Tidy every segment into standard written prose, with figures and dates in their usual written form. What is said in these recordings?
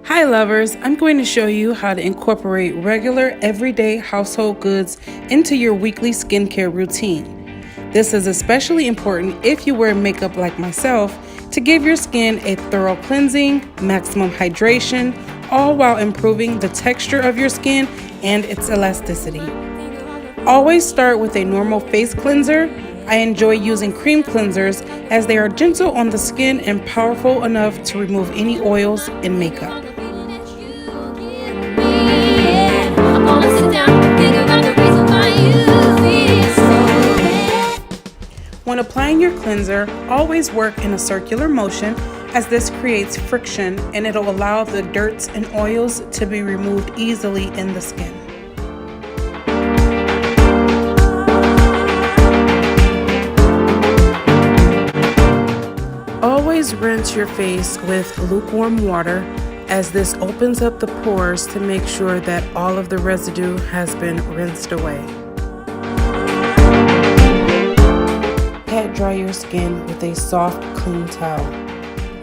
Hi lovers, I'm going to show you how to incorporate regular everyday household goods into your weekly skincare routine. This is especially important if you wear makeup like myself to give your skin a thorough cleansing, maximum hydration, all while improving the texture of your skin and its elasticity. Always start with a normal face cleanser. I enjoy using cream cleansers as they are gentle on the skin and powerful enough to remove any oils and makeup. When applying your cleanser, always work in a circular motion as this creates friction and it'll allow the dirts and oils to be removed easily in the skin. Always rinse your face with lukewarm water as this opens up the pores to make sure that all of the residue has been rinsed away. Pat dry your skin with a soft, clean towel.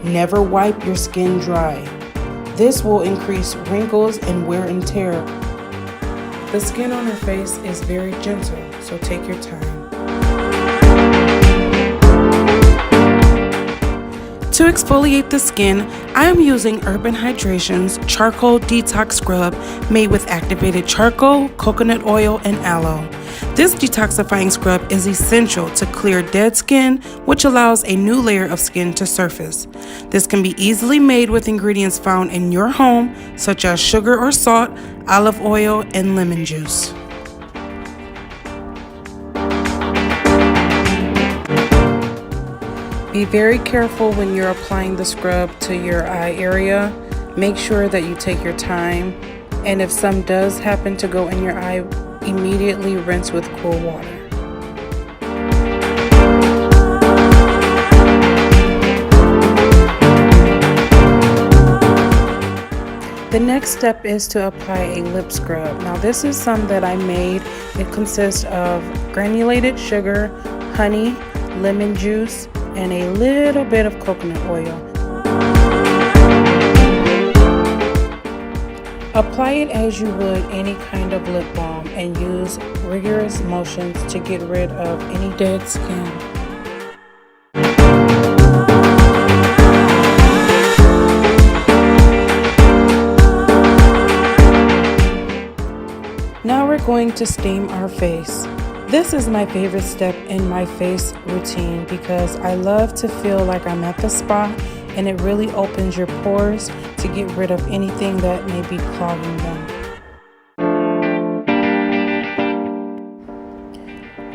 Never wipe your skin dry. This will increase wrinkles and wear and tear. The skin on your face is very gentle, so take your time. To exfoliate the skin, I am using Urban Hydration's Charcoal Detox Scrub made with activated charcoal, coconut oil, and aloe. This detoxifying scrub is essential to clear dead skin, which allows a new layer of skin to surface. This can be easily made with ingredients found in your home, such as sugar or salt, olive oil, and lemon juice. Be very careful when you're applying the scrub to your eye area. Make sure that you take your time, and if some does happen to go in your eye, immediately rinse with cool water. The next step is to apply a lip scrub. Now this is some that I made. It consists of granulated sugar, honey, lemon juice, and a little bit of coconut oil. Apply it as you would any kind of lip balm and use rigorous motions to get rid of any dead skin. Now we're going to steam our face. This is my favorite step in my face routine because I love to feel like I'm at the spa, and it really opens your pores to get rid of anything that may be clogging them.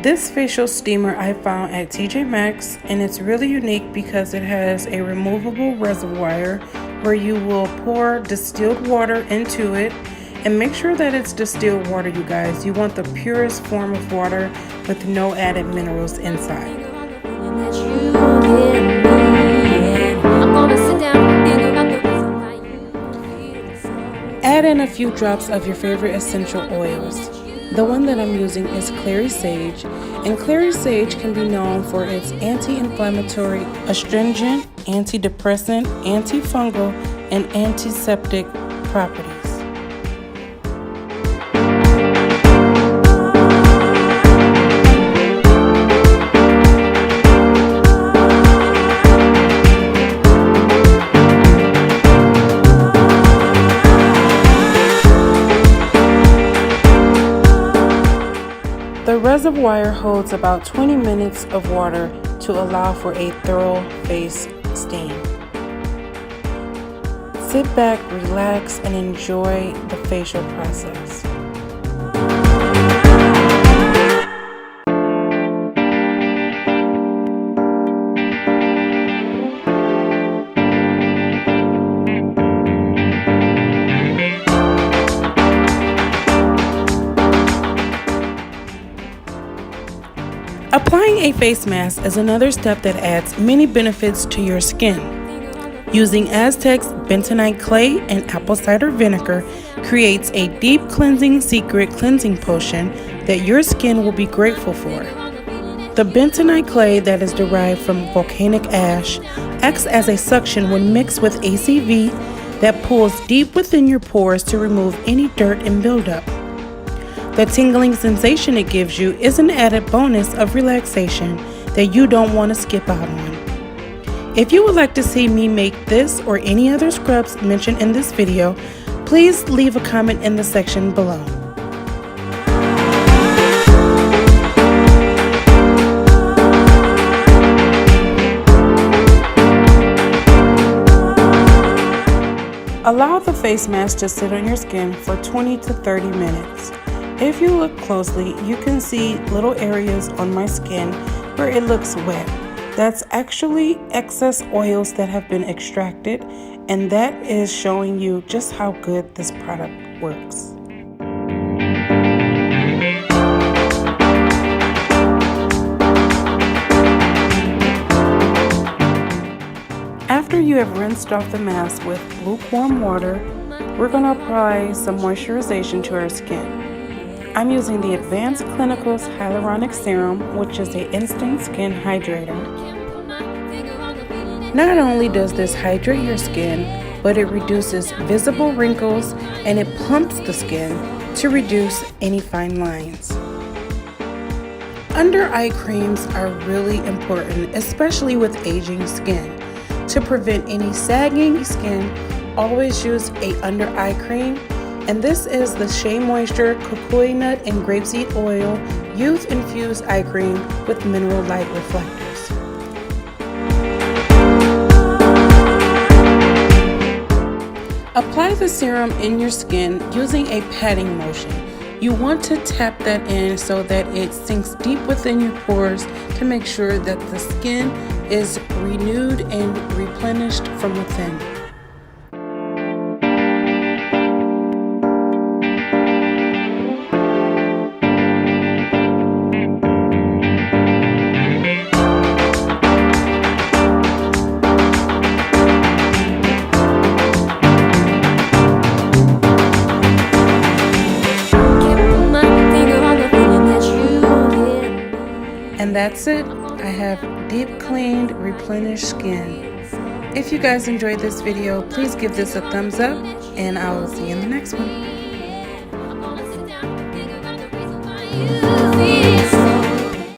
This facial steamer I found at TJ Maxx, and it's really unique because it has a removable reservoir where you will pour distilled water into it. And make sure that it's distilled water, you guys. You want the purest form of water with no added minerals inside. Add in a few drops of your favorite essential oils. The one that I'm using is clary sage, and clary sage can be known for its anti-inflammatory, astringent, antidepressant, antifungal, and antiseptic properties. The reservoir holds about 20 minutes of water to allow for a thorough face steam. Sit back, relax, and enjoy the facial process. Applying a face mask is another step that adds many benefits to your skin. Using Aztec's bentonite clay and apple cider vinegar creates a deep cleansing secret cleansing potion that your skin will be grateful for. The bentonite clay that is derived from volcanic ash acts as a suction when mixed with ACV that pulls deep within your pores to remove any dirt and buildup. The tingling sensation it gives you is an added bonus of relaxation that you don't want to skip out on. If you would like to see me make this or any other scrubs mentioned in this video, please leave a comment in the section below. Allow the face mask to sit on your skin for 20 to 30 minutes. If you look closely, you can see little areas on my skin where it looks wet. That's actually excess oils that have been extracted, and that is showing you just how good this product works. After you have rinsed off the mask with lukewarm water, we're going to apply some moisturization to our skin. I'm using the Advanced Clinicals Hyaluronic Serum, which is an instant skin hydrator. Not only does this hydrate your skin, but it reduces visible wrinkles and it plumps the skin to reduce any fine lines. Under eye creams are really important, especially with aging skin. To prevent any sagging skin, always use a under eye cream, and this is the Shea Moisture Kukui Nut and Grapeseed Oil Youth Infused Eye Cream with Mineral Light Reflectors. Apply the serum in your skin using a patting motion. You want to tap that in so that it sinks deep within your pores to make sure that the skin is renewed and replenished from within. And that's it. I have deep cleaned, replenished skin. If you guys enjoyed this video, please give this a thumbs up, and I will see you in the next one.